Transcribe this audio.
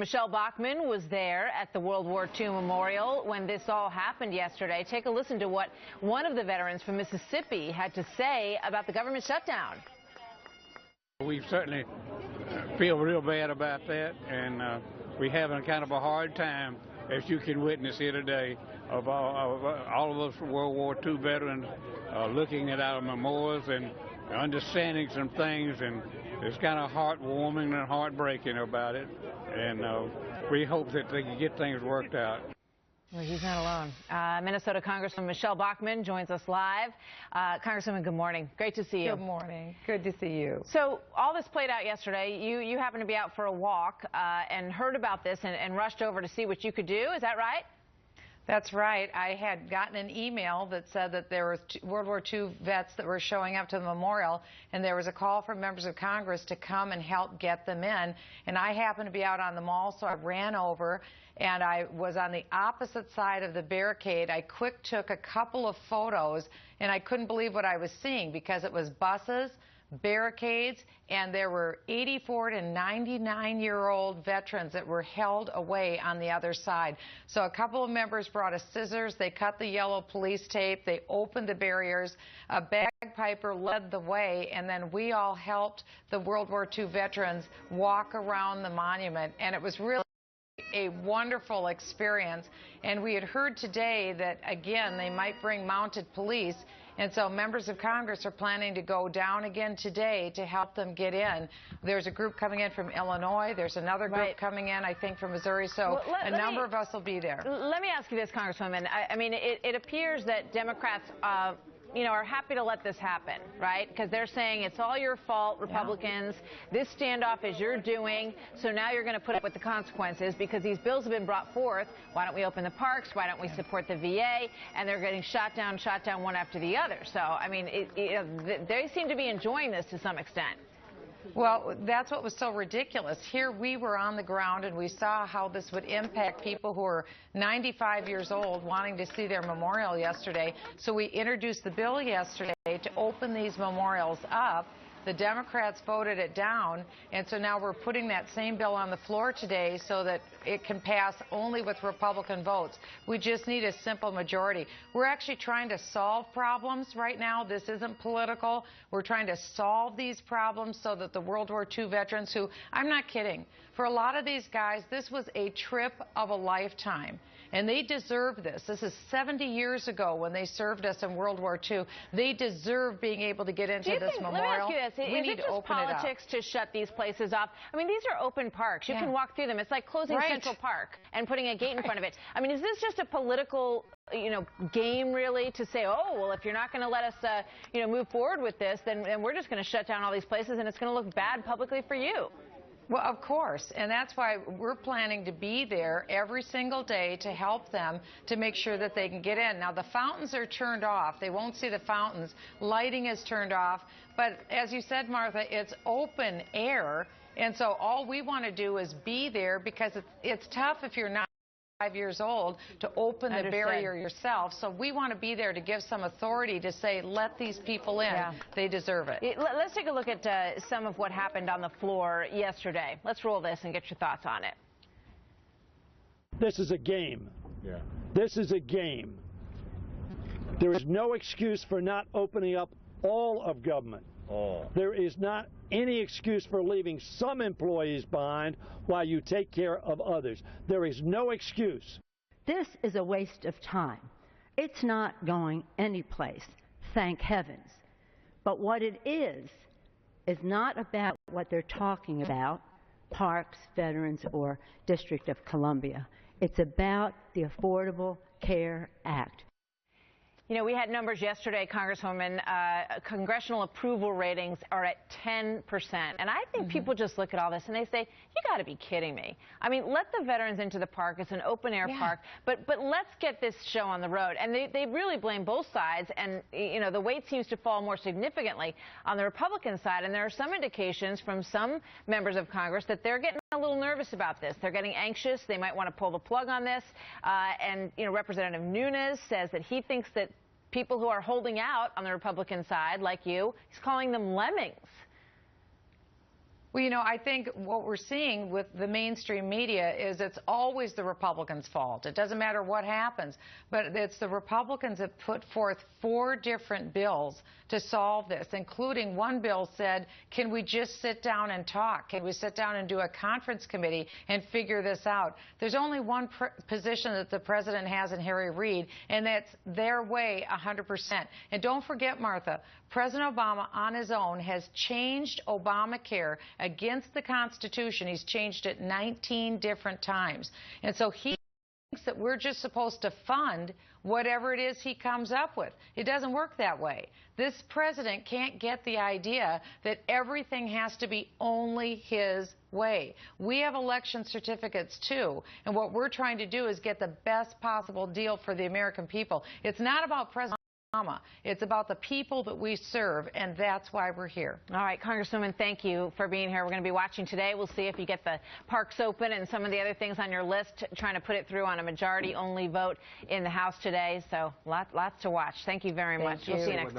Michele Bachmann was there at the World War II Memorial when this all happened yesterday. Take a listen to what one of the veterans from Mississippi had to say about the government shutdown. We certainly feel real bad about that, and we're having kind of a hard time, as you can witness here today, of all of us World War II veterans looking at our memorials and understanding some things, and it's kind of heartwarming and heartbreaking about it, and we hope that they can get things worked out. Well, he's not alone. Minnesota Congresswoman Michele Bachmann joins us live. Congresswoman, good morning. Great to see you. Good morning. Good to see you. So all this played out yesterday. You happened to be out for a walk and heard about this and rushed over to see what you could do. Is that right? That's right. I had gotten an email that said that there were World War II vets that were showing up to the memorial, and there was a call from members of Congress to come and help get them in. And I happened to be out on the mall, so I ran over, and I was on the opposite side of the barricade. I quick took a couple of photos, and I couldn't believe what I was seeing because it was buses, barricades, and there were 84 to 99-year-old veterans that were held away on the other side. So a couple of members brought us scissors. They cut the yellow police tape. They opened the barriers. A bagpiper led the way, and then we all helped the World War II veterans walk around the monument, and it was really a wonderful experience. And we had heard today that, again, they might bring mounted police. And so members of Congress are planning to go down again today to help them get in. There's a group coming in from Illinois. There's another group coming in, I think, from Missouri. So a number of us will be there. Let me ask you this, Congresswoman. I mean, it appears that Democrats are happy to let this happen, right? Because they're saying it's all your fault, Republicans. Yeah. This standoff is your doing, so now you're going to put up with the consequences because these bills have been brought forth. Why don't we open the parks? Why don't we support the VA? And they're getting shot down one after the other. So, I mean, they seem to be enjoying this to some extent. Well, that's what was so ridiculous. Here we were on the ground, and we saw how this would impact people who are 95 years old wanting to see their memorial yesterday. So we introduced the bill yesterday to open these memorials up. The Democrats voted it down, and so now we're putting that same bill on the floor today so that it can pass only with Republican votes. We just need a simple majority. We're actually trying to solve problems right now. This isn't political. We're trying to solve these problems so that the World War II veterans who, I'm not kidding, for a lot of these guys, this was a trip of a lifetime. And they deserve this. This is 70 years ago when they served us in World War II. They deserve being able to get into this memorial. Let me ask you this. Is it just politics to shut these places off? I mean, these are open parks. You can walk through them. It's like closing Central Park and putting a gate in front of it. I mean, is this just a political game, really, to say, oh, well, if you're not going to let us, move forward with this, then we're just going to shut down all these places, and it's going to look bad publicly for you? Well, of course, and that's why we're planning to be there every single day to help them to make sure that they can get in. Now, the fountains are turned off. They won't see the fountains. Lighting is turned off. But as you said, Martha, it's open air, and so all we want to do is be there because it's tough if you're not 5 years old to open the barrier yourself. So we want to be there to give some authority to say, let these people in. Yeah. They deserve it. Let's take a look at some of what happened on the floor yesterday. Let's roll this and get your thoughts on it. This is a game. Yeah. This is a game. There is no excuse for not opening up all of government. There is not any excuse for leaving some employees behind while you take care of others. There is no excuse. This is a waste of time. It's not going anyplace, thank heavens. But what it is not about what they're talking about, parks, veterans, or District of Columbia. It's about the Affordable Care Act. You know, we had numbers yesterday, Congresswoman. Congressional approval ratings are at 10%. And I think people just look at all this and they say, you got to be kidding me. I mean, let the veterans into the park. It's an open-air park. But let's get this show on the road. And they really blame both sides. And, the weight seems to fall more significantly on the Republican side. And there are some indications from some members of Congress that they're getting a little nervous about this. They're getting anxious. They might want to pull the plug on this. And Representative Nunes says that he thinks that people who are holding out on the Republican side, like you, he's calling them lemmings. Well, you know, I think what we're seeing with the mainstream media is it's always the Republicans' fault. It doesn't matter what happens, but it's the Republicans that put forth 4 different bills to solve this, including one bill said, can we just sit down and talk? Can we sit down and do a conference committee and figure this out? There's only one position that the president has in Harry Reid, and that's their way 100%. And don't forget, Martha, President Obama on his own has changed Obamacare against the Constitution. He's changed it 19 different times. And so he thinks that we're just supposed to fund whatever it is he comes up with. It doesn't work that way. This president can't get the idea that everything has to be only his way. We have election certificates too, and what we're trying to do is get the best possible deal for the American people. It's not about President Obama. It's about the people that we serve, and that's why we're here. All right, Congresswoman, thank you for being here. We're going to be watching today. We'll see if you get the parks open and some of the other things on your list, trying to put it through on a majority-only vote in the House today. So lots to watch. Thank you very much. We'll see you next time.